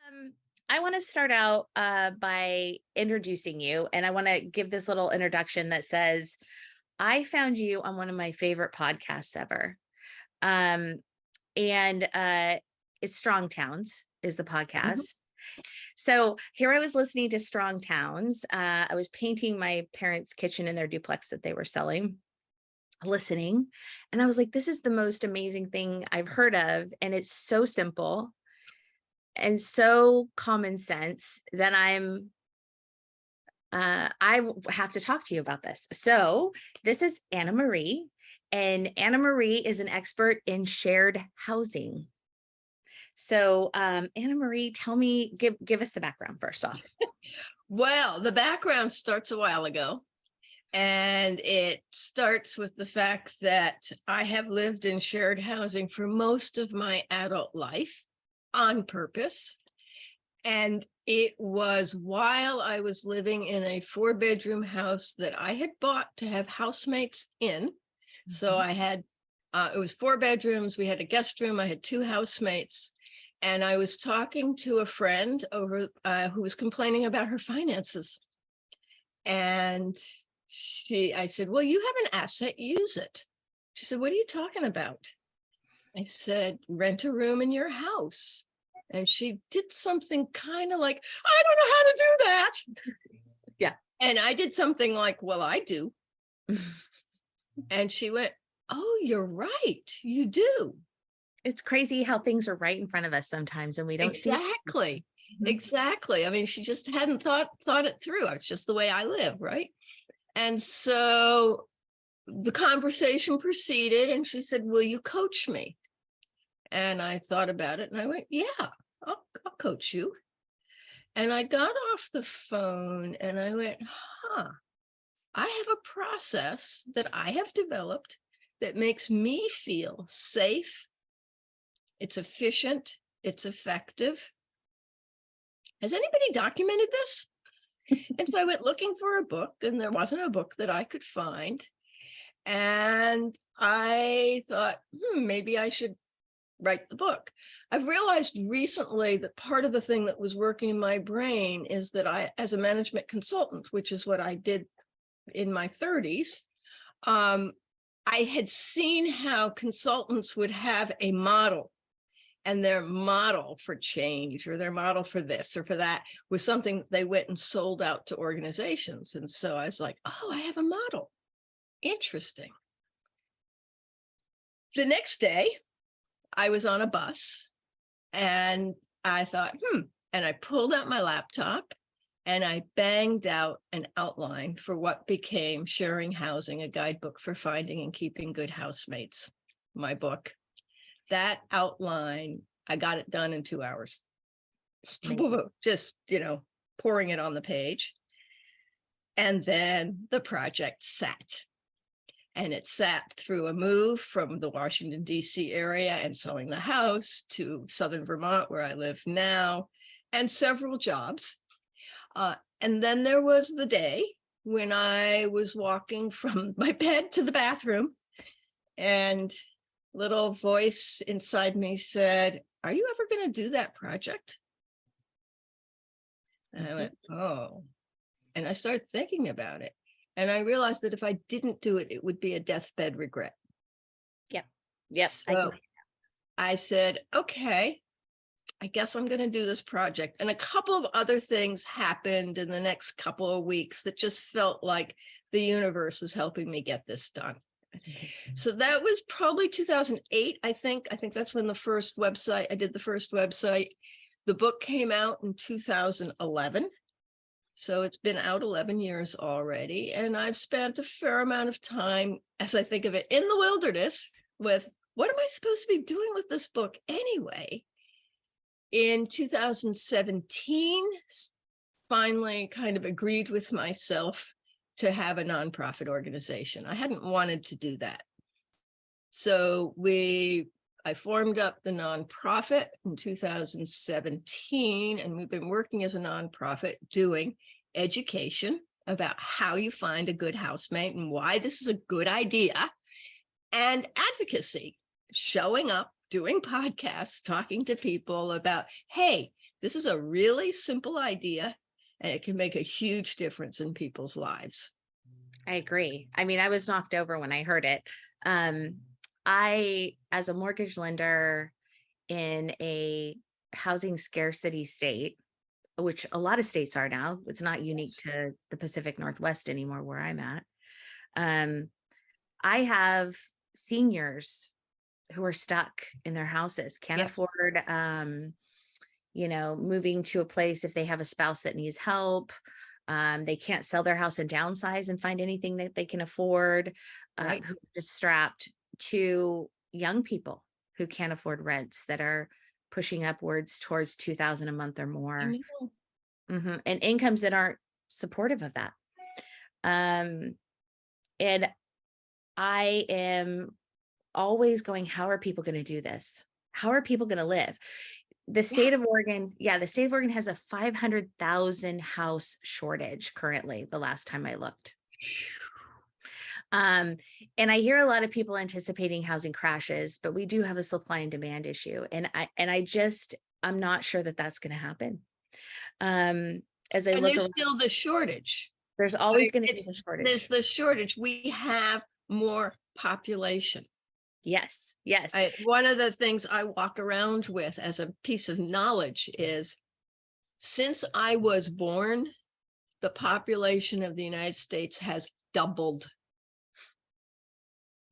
Um, I want to start out by introducing you, and I want to give this little introduction that says, I found you on one of my favorite podcasts ever. Um, and It's Strong Towns is the Mhm. podcast. So here I was listening to Strong Towns. I was painting my parents' kitchen in their duplex that they were selling, listening. And I was like, this is the most amazing thing I've heard of. And it's so simple and so common sense that have to talk to you about this. So this is AnnaMarie, and AnnaMarie is an expert in shared housing. So AnnaMarie, tell me, give us the background first off. Well, the background starts a while ago, and it starts with the fact that I have lived in shared housing for most of my adult life on purpose. And it was while I was living in a 4-bedroom house that I had bought to have housemates in. So I had, it was 4 bedrooms. We had a guest room. I had 2 housemates. And I was talking to a friend over who was complaining about her finances. And I said, well, you have an asset, use it. She said, what are you talking about? I said, rent a room in your house. And she did something kind of like, I don't know how to do that. Yeah. And I did something like, well, I do. And she went, oh, you're right. You do. It's crazy how things are right in front of us sometimes and we don't see. Exactly. Mhm. Exactly. I mean, she just hadn't thought it through. It's just the way I live, right? And so the conversation proceeded, and she said, will you coach me? And I thought about it and I went, yeah, I'll coach you. And I got off the phone and I went, I have a process that I have developed that makes me feel safe. It's efficient. It's effective. Has anybody documented this? And so I went looking for a book, and there wasn't a book that I could find. And I thought, maybe I should write the book. I've realized recently that part of the thing that was working in my brain is that I, as a management consultant, which is what I did in my 30s, I had seen how consultants would have a model, and their model for change or their model for this or for that was something they went and sold out to organizations. And so I was like, oh, I have a model. Interesting. The next day, I was on a bus and I thought, and I pulled out my laptop and I banged out an outline for what became Sharing Housing, a guidebook for finding and keeping good housemates, my book. That outline, I got it done in 2 hours. Just, pouring it on the page. And then the project sat. And it sat through a move from the Washington, D.C. area and selling the house to Southern Vermont, where I live now, and several jobs. And then there was the day when I was walking from my bed to the bathroom, and little voice inside me said, are you ever going to do that project? And I went, oh. And I started thinking about it. And I realized that if I didn't do it, it would be a deathbed regret. Yep. Yep. So I said, okay, I guess I'm going to do this project. And a couple of other things happened in the next couple of weeks that just felt like the universe was helping me get this done. So that was probably 2008, I think. I think that's when I did the first website. The book came out in 2011. So it's been out 11 years already. And I've spent a fair amount of time, as I think of it, in the wilderness with, what am I supposed to be doing with this book anyway? In 2017, finally kind of agreed with myself to have a nonprofit organization. I hadn't wanted to do that. So I formed up the nonprofit in 2017, and we've been working as a nonprofit doing education about how you find a good housemate and why this is a good idea, and advocacy, showing up, doing podcasts, talking to people about, hey, this is a really simple idea, and it can make a huge difference in people's lives. I agree. I mean, I was knocked over when I heard it. I, as a mortgage lender in a housing scarcity state, which a lot of states are now, it's not unique to the Pacific Northwest anymore where I'm at. I have seniors who are stuck in their houses, can't Yes. afford, moving to a place if they have a spouse that needs help. They can't sell their house and downsize and find anything that they can afford, Right. who are just strapped to young people who can't afford rents that are pushing upwards towards 2,000 a month or I more, know. and incomes that aren't supportive of that. And I am always going, how are people going to do this? How are people going to live? The state of Oregon, the state of Oregon has a 500,000 house shortage currently, the last time I looked. And I hear a lot of people anticipating housing crashes, but we do have a supply and demand issue. And I'm not sure that that's going to happen. As I And look there's around, still the shortage. there's always Right? going to be the shortage. There's the shortage. We have more population. Yes. One of the things I walk around with as a piece of knowledge is, since I was born, the population of the United States has doubled.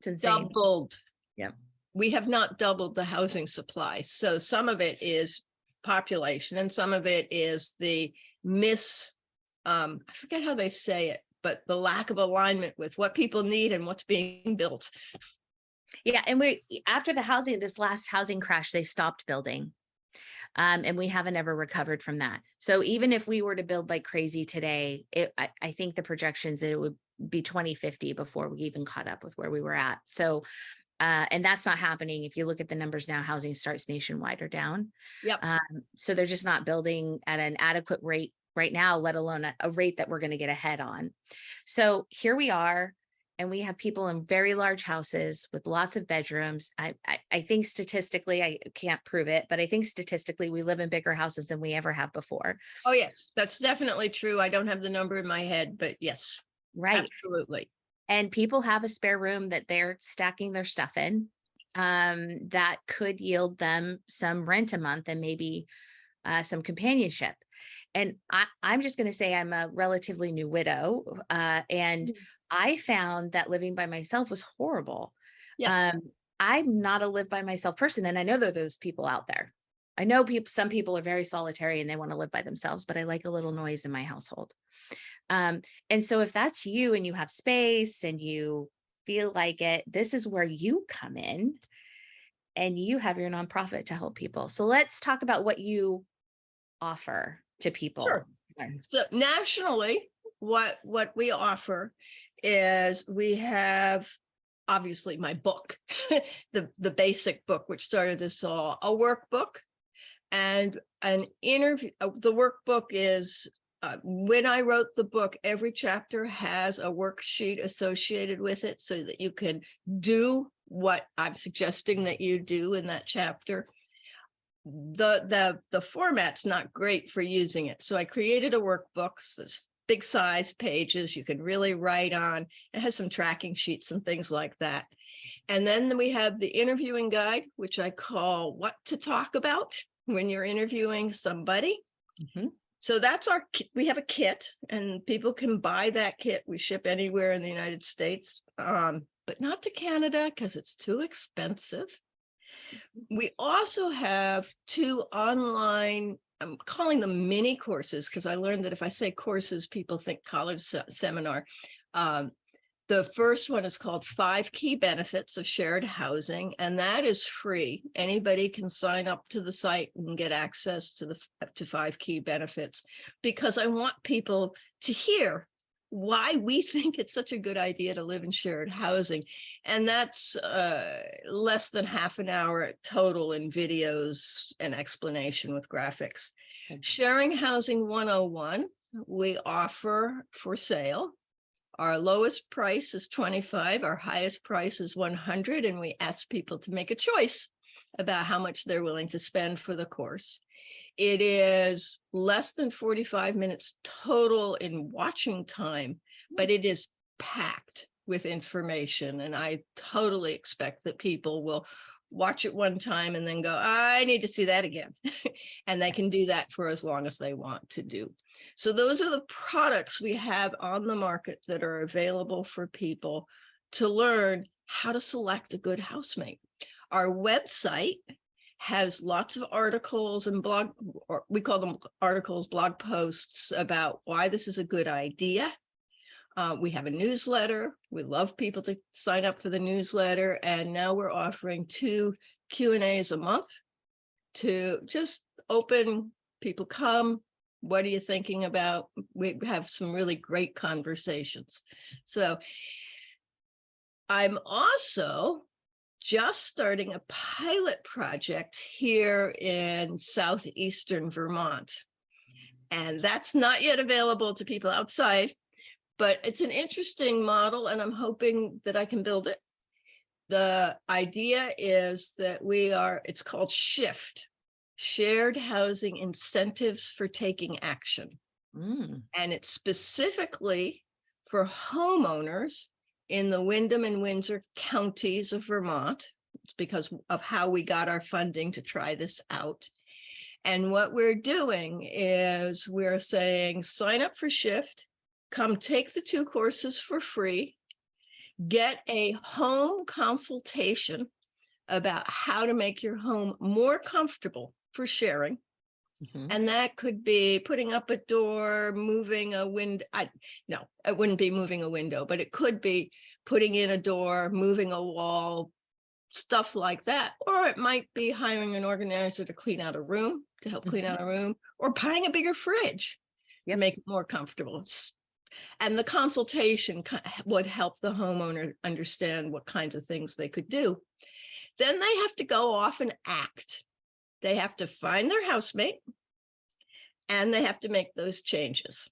It's insane. Doubled. Yeah. We have not doubled the housing supply. So some of it is population and some of it is the I forget how they say it, but the lack of alignment with what people need and what's being built. Yeah. And after this last housing crash, they stopped building. And we haven't ever recovered from that. So even if we were to build like crazy today, I think the projections that it would be 2050 before we even caught up with where we were at. So, and that's not happening. If you look at the numbers now, housing starts nationwide are down. Yep. So they're just not building at an adequate rate right now, let alone a rate that we're going to get ahead on. So here we are. And we have people in very large houses with lots of bedrooms. I think statistically, I can't prove it, but I think statistically we live in bigger houses than we ever have before. Oh, yes, that's definitely true. I don't have the number in my head, but yes, right. Absolutely. And people have a spare room that they're stacking their stuff in, that could yield them some rent a month and maybe some companionship. And I'm just going to say I'm a relatively new widow, and I found that living by myself was horrible. Yes. I'm not a live by myself person, and I know there are those people out there. I know some people are very solitary and they want to live by themselves, but I like a little noise in my household. And so if that's you and you have space and you feel like it, this is where you come in and you have your nonprofit to help people. So let's talk about what you offer to people. Sure. So nationally, what we offer is we have obviously my book, the basic book, which started this all, a workbook and an interview. The workbook is, when I wrote the book, every chapter has a worksheet associated with it so that you can do what I'm suggesting that you do in that chapter. The format's not great for using it. So I created a workbook. So there's big size pages you can really write on. It has some tracking sheets and things like that. And then we have the interviewing guide, which I call What to Talk About when you're interviewing somebody. Mm-hmm. So that's we have a kit and people can buy that kit. We ship anywhere in the United States, but not to Canada because it's too expensive. We also have 2 online, I'm calling them mini courses because I learned that if I say courses, people think college seminar. The first one is called 5 Key Benefits of Shared Housing, and that is free. Anybody can sign up to the site and get access to 5 key benefits, because I want people to hear why we think it's such a good idea to live in shared housing. And that's less than half an hour total in videos and explanation with graphics. Sharing Housing 101, we offer for sale. Our lowest price is $25, our highest price is $100, and we ask people to make a choice. about how much they're willing to spend for the course. It is less than 45 minutes total in watching time, but it is packed with information. And I totally expect that people will watch it one time and then go, I need to see that again. And they can do that for as long as they want to do. So those are the products we have on the market that are available for people to learn how to select a good housemate. Our website has lots of articles and or we call them articles, blog posts about why this is a good idea. We have a newsletter. We love people to sign up for the newsletter. And now we're offering 2 Q&As a month to just open, people come, what are you thinking about? We have some really great conversations. So I'm also just starting a pilot project here in southeastern Vermont. And that's not yet available to people outside, but it's an interesting model and I'm hoping that I can build it. The idea is that it's called SHIFT, Shared Housing Incentives for Taking Action. And it's specifically for homeowners in the Windham and Windsor counties of Vermont. It's because of how we got our funding to try this out. And what we're doing is we're saying, sign up for SHIFT, come take the 2 courses for free, get a home consultation about how to make your home more comfortable for sharing. And that could be putting up a door, moving a window. No, it wouldn't be moving a window, but it could be putting in a door, moving a wall, stuff like that. Or it might be hiring an organizer to clean out a room, to help clean out a room, or buying a bigger fridge to make it more comfortable. And the consultation would help the homeowner understand what kinds of things they could do. Then they have to go off and act. They have to find their housemate and they have to make those changes.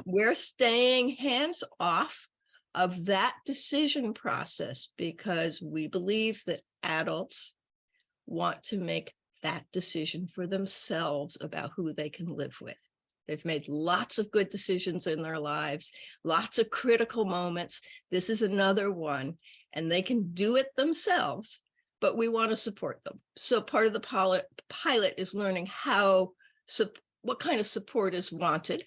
We're staying hands off of that decision process because we believe that adults want to make that decision for themselves about who they can live with. They've made lots of good decisions in their lives, lots of critical moments. This is another one, and they can do it themselves, but we want to support them. So part of the pilot is learning what kind of support is wanted.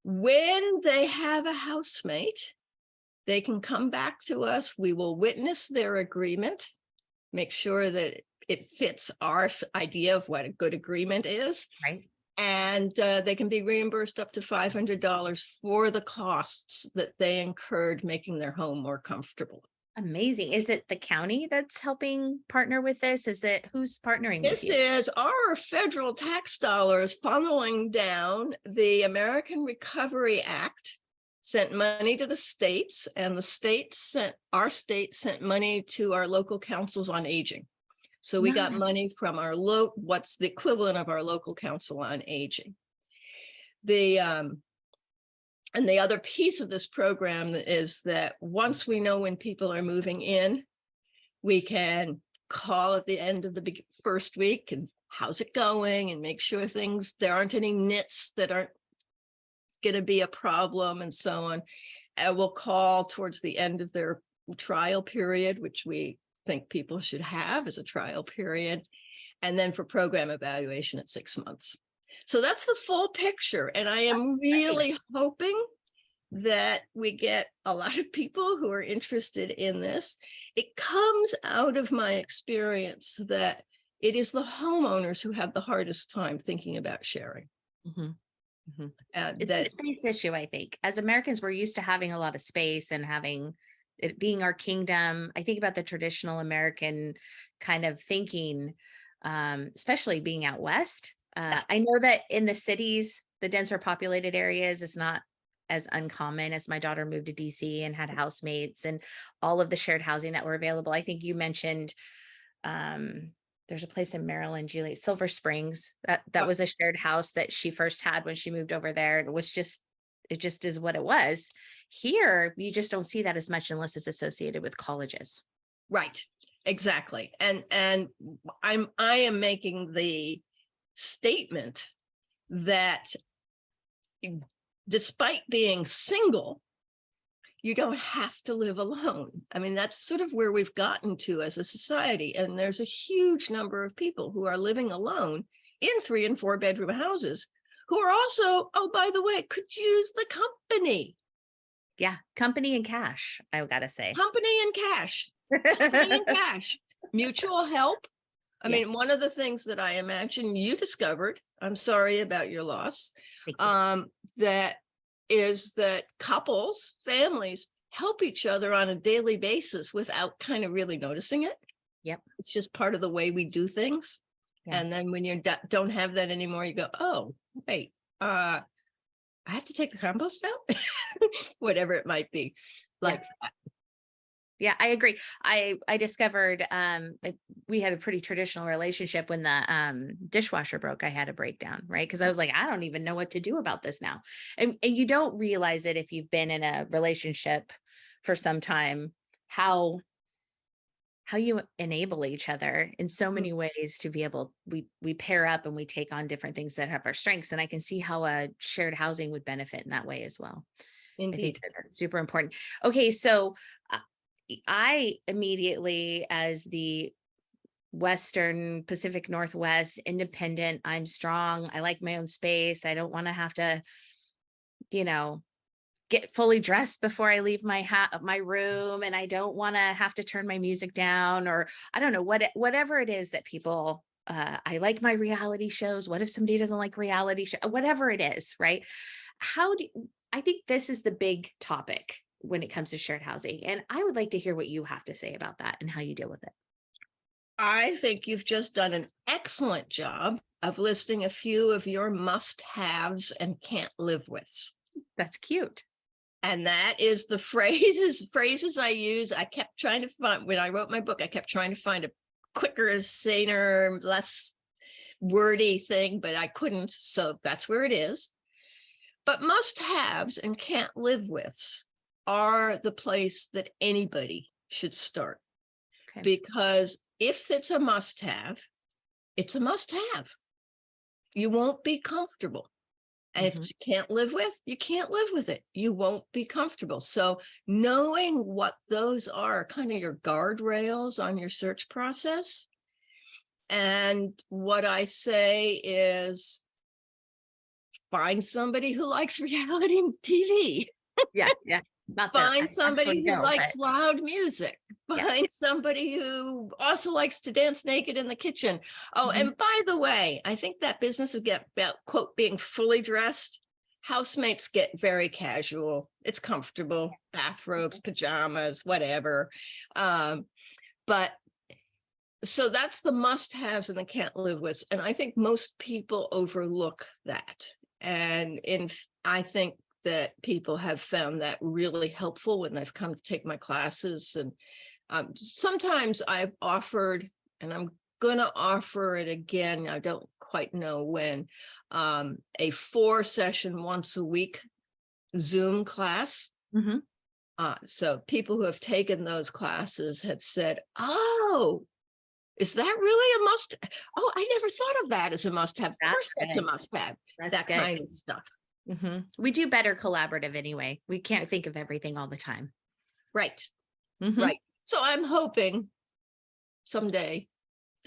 When they have a housemate, they can come back to us. We will witness their agreement, make sure that it fits our idea of what a good agreement is. Right. And they can be reimbursed up to $500 for the costs that they incurred making their home more comfortable. Amazing. Is it the county that's helping partner with this? Who's partnering with This you? is our federal tax dollars funneling down. The American Recovery Act sent money to the states, and our state sent money to our local councils on aging. So we got money from what's the equivalent of our local council on aging. And the other piece of this program is that once we know when people are moving in, we can call at the end of the first week and how's it going and make sure there aren't any nits that aren't going to be a problem and so on. And we'll call towards the end of their trial period, which we think people should have as a trial period, and then for program evaluation at 6 months. So that's the full picture. And I am really hoping that we get a lot of people who are interested in this. It comes out of my experience that it is the homeowners who have the hardest time thinking about sharing. It's a space issue, I think. As Americans, we're used to having a lot of space and having it being our kingdom. I think about the traditional American kind of thinking, especially being out west. I know that in the cities, the denser populated areas is not as uncommon. As my daughter moved to DC and had housemates and all of the shared housing that were available. I think you mentioned there's a place in Maryland, Julie, Silver Springs, that was a shared house that she first had when she moved over there. It just is what it was. Here, you just don't see that as much unless it's associated with colleges. Right. Exactly. And I am making the statement that despite being single, you don't have to live alone. I mean, that's sort of where we've gotten to as a society. And there's a huge number of people who are living alone in 3 and 4 bedroom houses who are also, oh, by the way, could use the company. Yeah. Company and cash, I've got to say. Company and cash. Company and cash. Mutual help. I Yes. mean, one of the things that I imagine you discovered, I'm sorry about your loss, Thank you. that is that couples, families help each other on a daily basis without kind of really noticing it. Yep. It's just part of the way we do things. Yeah. And then when you don't have that anymore, you go, oh, wait, I have to take the compost out, whatever it might be. Like, Yeah, I agree. I discovered we had a pretty traditional relationship. When the dishwasher broke, I had a breakdown, right? Because I was like, I don't even know what to do about this now. And you don't realize it if you've been in a relationship for some time, how you enable each other in so many ways to be able, we pair up and we take on different things that have our strengths. And I can see how a shared housing would benefit in that way as well. I think indeed. that that's super important. Okay, so uh, I immediately, as the Western Pacific Northwest independent, I'm strong. I like my own space. I don't want to have to, you know, get fully dressed before I leave my room, and I don't want to have to turn my music down, or I don't know whatever it is that people. I like my reality shows. What if somebody doesn't like reality show? Whatever it is, right? How do I think this is the big topic when it comes to shared housing. And I would like to hear what you have to say about that and how you deal with it. I think you've just done an excellent job of listing a few of your must-haves and can't live withs. That's cute. And that is the phrases I use. I kept trying to find, when I wrote my book, I kept trying to find a quicker, saner, less wordy thing, but I couldn't. So that's where it is. But must-haves and can't live withs are the place that anybody should start. Okay. Because if it's a must-have, it's a must-have. You won't be comfortable. And if you can't live with, you can't live with it. You won't be comfortable. So knowing what those are, kind of your guardrails on your search process. And what I say is find somebody who likes reality TV. Yeah. Yeah. Not that Find I somebody actually who don't, but likes loud music. yeah. Find somebody who also likes to dance naked in the kitchen. Oh, and by the way, I think that business of about quote being fully dressed, housemates get very casual. It's comfortable, bathrobes, pajamas, whatever. But so that's the must-haves and the can't live with. And I think most people overlook that. And I think that people have found that really helpful when they've come to take my classes. And sometimes I've offered, and I'm going to offer it again, I don't quite know when, a 4-session once a week Zoom class. So people who have taken those classes have said, oh, is that really a must? Oh, I never thought of that as a must-have. Of course, that's a must-have. That good. kind of stuff. We do better collaborative anyway. We can't think of everything all the time. Right. Right. So I'm hoping someday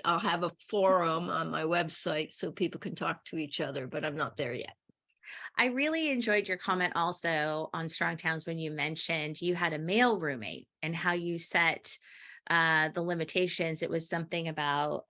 I'll have a forum on my website so people can talk to each other, but I'm not there yet. I really enjoyed your comment also on Strong Towns when you mentioned you had a male roommate and how you set the limitations. It was something about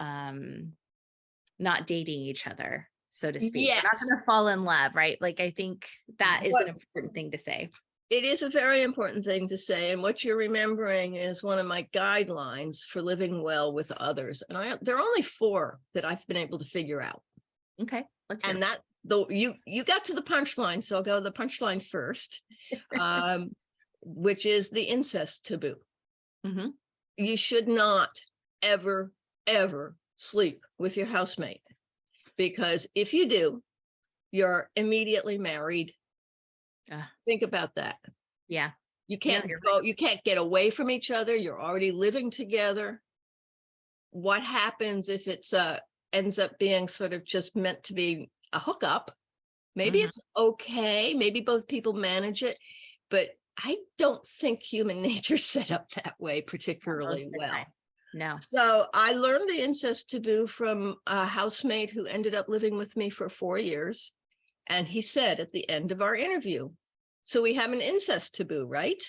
not dating each other, so to speak. We're not Yes. going to fall in love, right? Like, I think that is an important thing to say. It is a very important thing to say. And what you're remembering is one of my guidelines for living well with others. And there are only 4 that I've been able to figure out. Okay. Let's hear And that though you got to the punchline, so I'll go to the punchline first, which is the incest taboo. You should not ever sleep with your housemate, because if you do, you're immediately married. Think about that. Yeah. You can't go, you can't get away from each other. You're already living together. what happens if it's ends up being sort of just meant to be a hookup. Maybe Mhm. it's okay. Maybe both people manage it, but I don't think human nature's set up that way Not particularly most of the well. time. No. So I learned the incest taboo from a housemate who ended up living with me for 4 years. And he said at the end of our interview, so we have an incest taboo, right?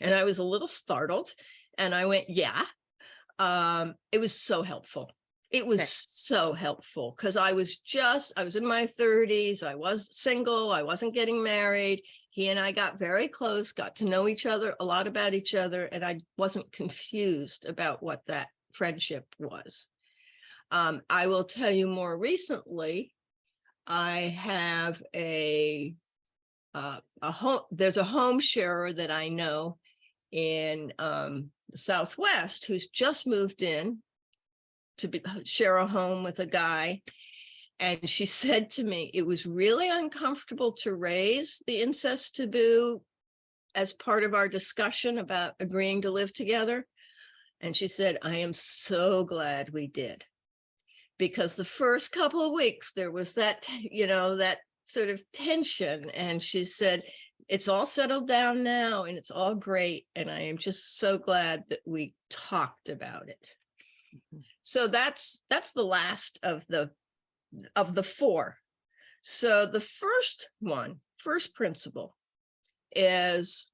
And I was a little startled. And I went, yeah. It was so helpful. It was Good. so helpful because I was in my 30s. I was single. I wasn't getting married. He and I got very close, got to know each other, a lot about each other, and I wasn't confused about what that friendship was. I will tell you more recently, I have a home, there's a home sharer that I know in the Southwest who's just moved in to share a home with a guy. And she said to me, it was really uncomfortable to raise the incest taboo as part of our discussion about agreeing to live together. And she said, I am so glad we did. Because the first couple of weeks, there was that, that sort of tension. And she said, it's all settled down now and it's all great. And I am just so glad that we talked about it. So that's the last of the four. So the first principle is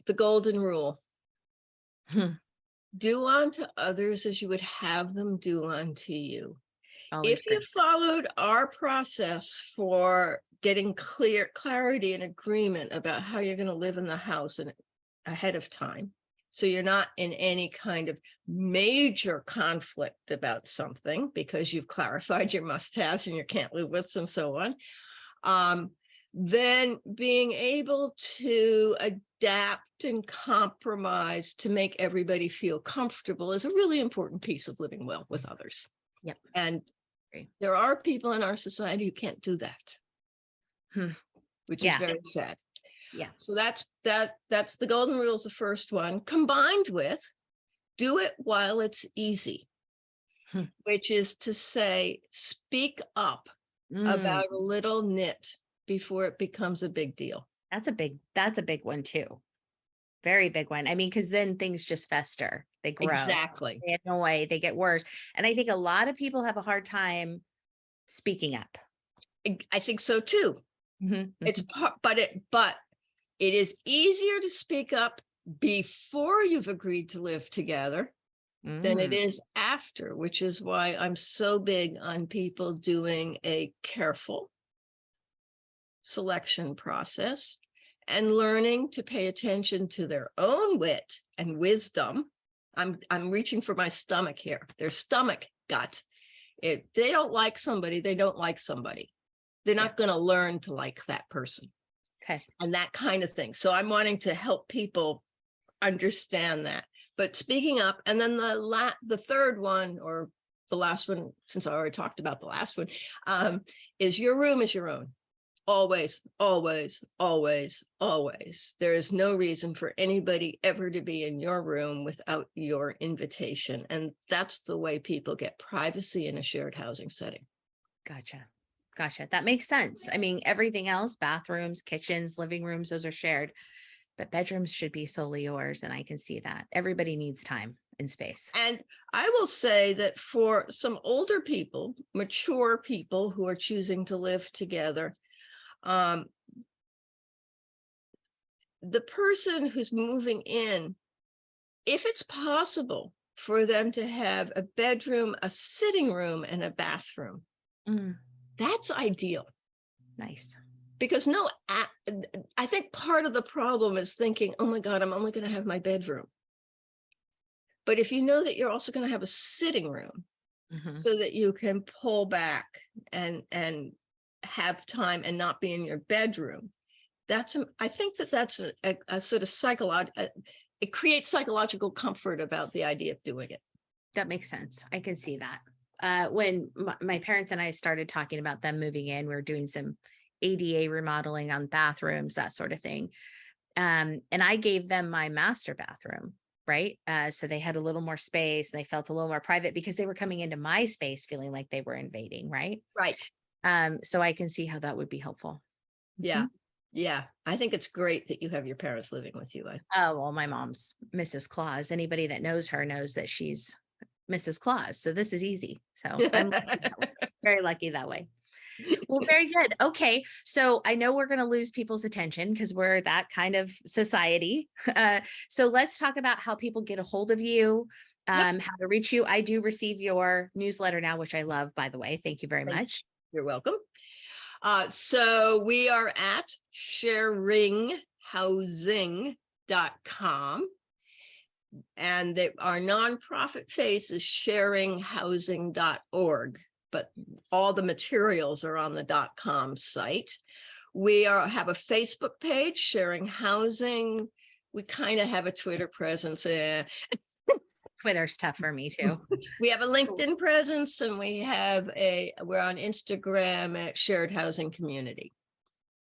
the golden rule. Do unto others as you would have them do unto you. Always If you good. followed our process for getting clarity and agreement about how you're going to live in the house and ahead of time, so you're not in any kind of major conflict about something because you've clarified your must-haves and your can't live withs and so on, then being able to adapt and compromise to make everybody feel comfortable is a really important piece of living well with others. Yep. And Agree. there are people in our society who can't do that, which is Yeah. very sad. Yeah. So that's the golden rule is the first one, combined with do it while it's easy, which is to say, speak up Mm, about a little nit before it becomes a big deal. that's a big one too. Very big one. I mean, because then things just fester, they grow, Exactly. they annoy, they get worse. And I think a lot of people have a hard time speaking up. I think so too. Mhm, It's mhm. but it is easier to speak up before you've agreed to live together than it Mm, is after, which is why I'm so big on people doing a careful selection process and learning to pay attention to their own wit and wisdom. I'm reaching for my stomach here, their stomach gut. If they don't like somebody, they don't like somebody. They're yeah. not going to learn to like that person Okay. and that kind of thing. So I'm wanting to help people understand that. But speaking up, and then the third one, or the last one, since I already talked about the last one, is your room is your own. Always, always, always, always. There is no reason for anybody ever to be in your room without your invitation. And that's the way people get privacy in a shared housing setting. Gotcha. Gotcha. That makes sense. I mean, everything else, bathrooms, kitchens, living rooms, those are shared, but bedrooms should be solely yours. And I can see that everybody needs time and space. And I will say that for some older people, mature people who are choosing to live together, the person who's moving in, if it's possible for them to have a bedroom, a sitting room, and a bathroom, Mm, that's ideal. nice. Because I think part of the problem is thinking, oh my God, I'm only going to have my bedroom. But if you know that you're also going to have a sitting room Mhm. so that you can pull back and have time and not be in your bedroom, I think that's a sort of psychological, it creates psychological comfort about the idea of doing it. That makes sense. I can see that. When my parents and I started talking about them moving in, we were doing some ADA remodeling on bathrooms, that sort of thing. And I gave them my master bathroom. right? So they had a little more space and they felt a little more private because they were coming into my space feeling like they were invading, right? Right. So I can see how that would be helpful. Yeah. Mhm. Yeah. I think it's great that you have your parents living with you. Oh, well, my mom's Mrs. Claus. Anybody that knows her knows that she's Mrs. Claus. So this is easy. So I'm very lucky that way. Well, very good. Okay. So I know we're going to lose people's attention because we're that kind of society. So let's talk about how people get a hold of you, Yep. how to reach you. I do receive your newsletter now, which I love, by the way. Thank you very Thank you. much. You're welcome. So we are at sharinghousing.com. And our nonprofit face is sharinghousing.org, but all the materials are on the .com site. We have a Facebook page, Sharing Housing. We kind of have a Twitter presence. Twitter's tough for me too. We have a LinkedIn presence, and we're on Instagram at Shared Housing Community.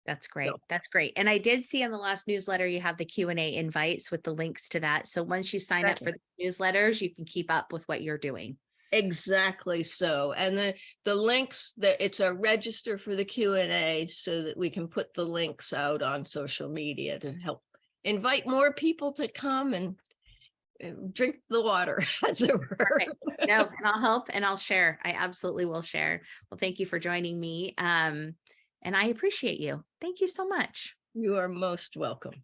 That's great. So, That's great. And I did see on the last newsletter, you have the Q&A invites with the links to that. So once you sign up for the newsletters, you can keep up with what you're doing. exactly so. And the links, that it's a register for the Q&A so that we can put the links out on social media to help invite more people to come and drink the water, as it were. Perfect. No, and I'll help and I'll share. I absolutely will share. Well, thank you for joining me. And I appreciate you. Thank you so much. You are most welcome.